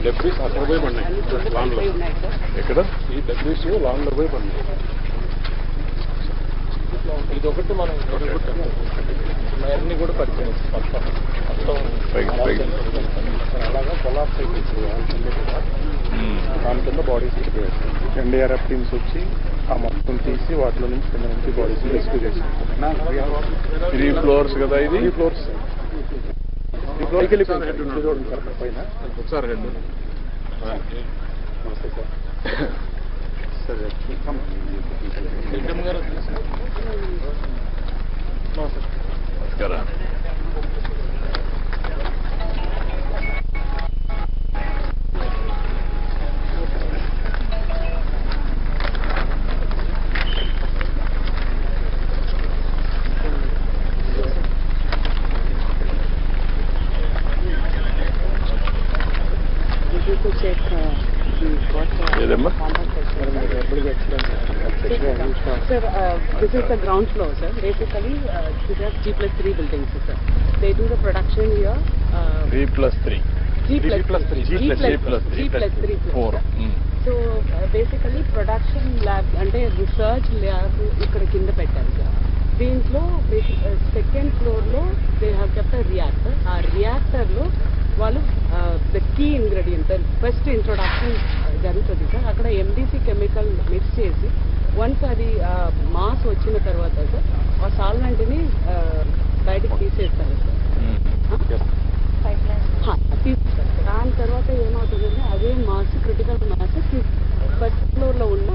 Debris అక్కడ పోయి పడినాయి లాంగ్ లో. ఎక్కడ ఈ డెబ్రీస్ లాంగ్ లో పోయి పడినాయి. ఇది ఒకటి మనం అన్ని కూడా పరిచయం అలాగా కొలాప్స్ అయిపోయింది. దాని కింద బాడీస్ ఎన్డీఆర్ఎఫ్ టీమ్స్ వచ్చి ఆ మొత్తం తీసి వాటిలో నుంచి కింద నుంచి బాడీస్ రెస్క్యూ చేసి 3 floors కదా. ఇది 3 floors. పైన ఒకసారి హెడ్. నమస్తే సార్. సరే నమస్కారం. Sir, this is the ground floor, sir. Basically, these are G+3 buildings, sir. They do the production here. 3+3. G+3. 4. So, basically, production lab అంటే research lab ఇక్కడ కింద పెట్టారు, sir. దీంట్లో సెకండ్ ఫ్లోర్ లో దే హ్యావ్ కెప్ట్ రియాక్టర్. ఆ reactor లో వాళ్ళు the key ingredient first introduction జరుగుతుంది సార్. అక్కడ ఎండిసి కెమికల్ మిక్స్ చేసి వన్స్ అది మాస్ వచ్చిన తర్వాత సార్ ఆ సాల్వెంట్ని బయటకు తీసేస్తారు సార్. తీస్తారు. దాని తర్వాత ఏమవుతుందంటే అదే మాస్ క్రిటికల్ మాస్ ఫస్ట్ ఫ్లోర్లో ఉన్న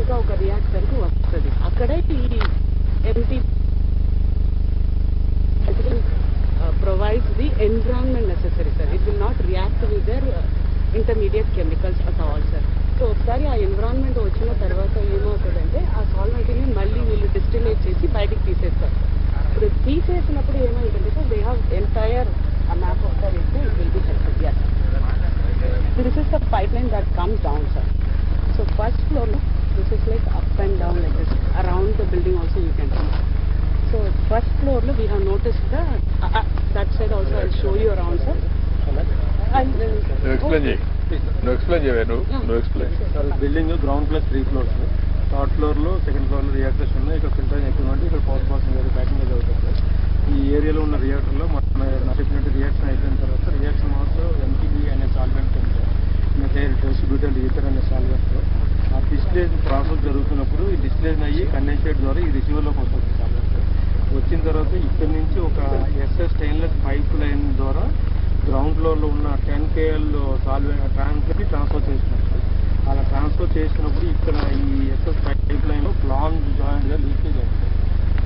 ఇంకా ఒక రియాక్టర్కి వస్తుంది. అక్కడే ఈ empty provides the environment necessary, sir. It will not react with their intermediate chemicals at all, sir. So ఒకసారి ఆ ఎన్విరాన్మెంట్ వచ్చిన తర్వాత ఏమవుతుందంటే ఆ సాల్వెంట్ని మళ్ళీ వీళ్ళు డిస్టిలేట్ చేసి బయటికి తీసేస్తారు. ఇప్పుడు తీసేసినప్పుడు ఏమైందంటే sir they have entire map of the rate it will be helpful. yes, this is the pipeline that comes down, sir. So first floor this is like up and down like this. Around the building also you can see. So first floor lo we have noticed the that side also. I'll show you around, sir. explain building ground plus 3 floors. Third floor లో second floor లో reactors ఉన్నాయి. ఇక్కడ filtering equipment, ఇక్కడ power processing packing అవుతుంది. ఈ ఏరియాలో ఉన్న reactor లో మన చెప్పినట్టు రియాక్షన్ అయిపోయిన తర్వాత రియాక్షన్ మాత్రం ఎంటీబీ అనే సాల్వెంట్ ఉంది, మెథైల్ డిస్ట్రిబ్యూటెడ్ ఈథర్ అనే సాల్వెంట్ లో ఆ డిస్టిలేజ్ ప్రాసెస్ జరుగుతున్నప్పుడు ఈ డిస్టిలేజ్ అయ్యి కండెన్సేట్ ద్వారా ఈ రిసీవర్లోకి వస్తుంది. సాల్వెంట్ వచ్చిన తర్వాత ఇక్కడ నుంచి ఒక ఎస్ఎస్ స్టెయిన్లెస్ పైప్ లైన్ ద్వారా గ్రౌండ్ ఫ్లోర్లో ఉన్న 10 KL సాల్వెంట్ ట్యాంక్కి ట్రాన్స్ఫర్ చేస్తున్నారు. అలా ట్రాన్స్ఫర్ చేసినప్పుడు ఇక్కడ ఈ ఎస్ఎస్ పైప్ లైన్లో ప్లాన్ జాయింట్గా లీకేజ్ అవుతుంది.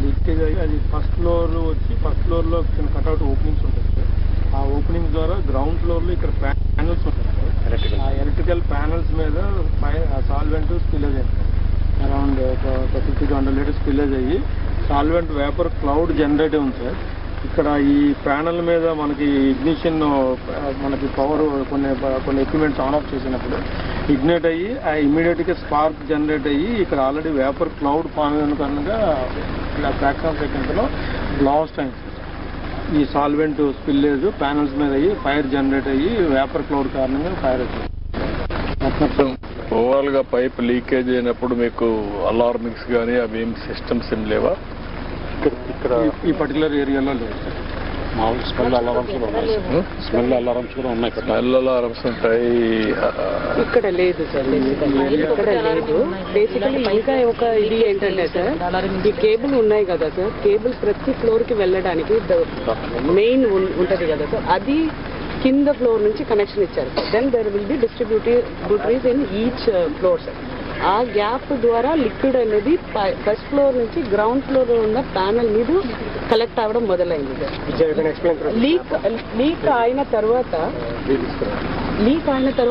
లీకేజ్ అయ్యి అది ఫస్ట్ ఫ్లోర్ వచ్చి ఫస్ట్ ఫ్లోర్లో చిన్న కట్అవుట్ ఓపెనింగ్స్ ఉంటుంది సార్. ఆ ఓపెనింగ్స్ ద్వారా గ్రౌండ్ ఫ్లోర్లో ఇక్కడ ప్యానల్స్ ఉంటాయి సార్. ఆ ఎలక్ట్రికల్ ప్యానల్స్ మీద సాల్వెంట్ స్పిల్లేజ్ అవుతుంది. అరౌండ్ ఒక 50 to 100 లీటర్స్ స్పిల్లేజ్ అయ్యి సాల్వెంట్ వేపర్ క్లౌడ్ జనరేట్ ఉంది సార్. ఇక్కడ ఈ ప్యానల్ మీద మనకి ఇగ్నిషన్ మనకి పవర్ కొన్ని ఎక్విప్మెంట్స్ ఆన్ ఆఫ్ చేసినప్పుడు ఇగ్నేట్ అయ్యి ఆ ఇమీడియట్గా స్పార్క్ జనరేట్ అయ్యి ఇక్కడ ఆల్రెడీ వేపర్ క్లౌడ్ ఫామ్ అయిన కారణంగా ఇలా ఫ్రాక్షన్ ఆఫ్ సెకండ్స్లో బ్లాస్ట్ అయింది. ఈ సాల్వెంట్ స్పిల్లేజ్ ప్యానల్స్ మీద అయ్యి ఫైర్ జనరేట్ అయ్యి వేపర్ క్లౌడ్ కారణంగా ఫైర్ అవుతుంది. ఓవరాల్ గా పైప్ లీకేజ్ అయినప్పుడు మీకు అలార్మింగ్స్ కానీ అవి సిస్టమ్స్ ఏం లేవా? ఇక్కడ ఈ పర్టికులర్ ఏరియాలో లేదు సార్. మామూలు స్మెల్ అలారమ్స్ కూడా ఉన్నాయి. స్మెల్ అలారమ్స్ కూడా ఉన్నాయి. స్మెల్ అలారమ్స్ ఉంటాయి. ఇక్కడ లేదు సార్, ఇక్కడ లేదు. బేసికలీ ఇంకా ఒక ఇది ఏంటంటే సార్ ఈ కేబుల్ ఉన్నాయి కదా సార్, కేబుల్ ప్రతి ఫ్లోర్ కి వెళ్ళడానికి మెయిన్ ఉంటది కదా సార్, అది కింద ఫ్లోర్ నుంచి కనెక్షన్ ఇచ్చారు. Then there will be distributaries in each floor sir. ఆ గ్యాప్ ద్వారా లిక్విడ్ అనేది ఫస్ట్ ఫ్లోర్ నుంచి గ్రౌండ్ ఫ్లోర్ ఉన్న ప్యానల్ మీద కలెక్ట్ అవ్వడం మొదలైంది సార్. లీక్ అయిన తర్వాత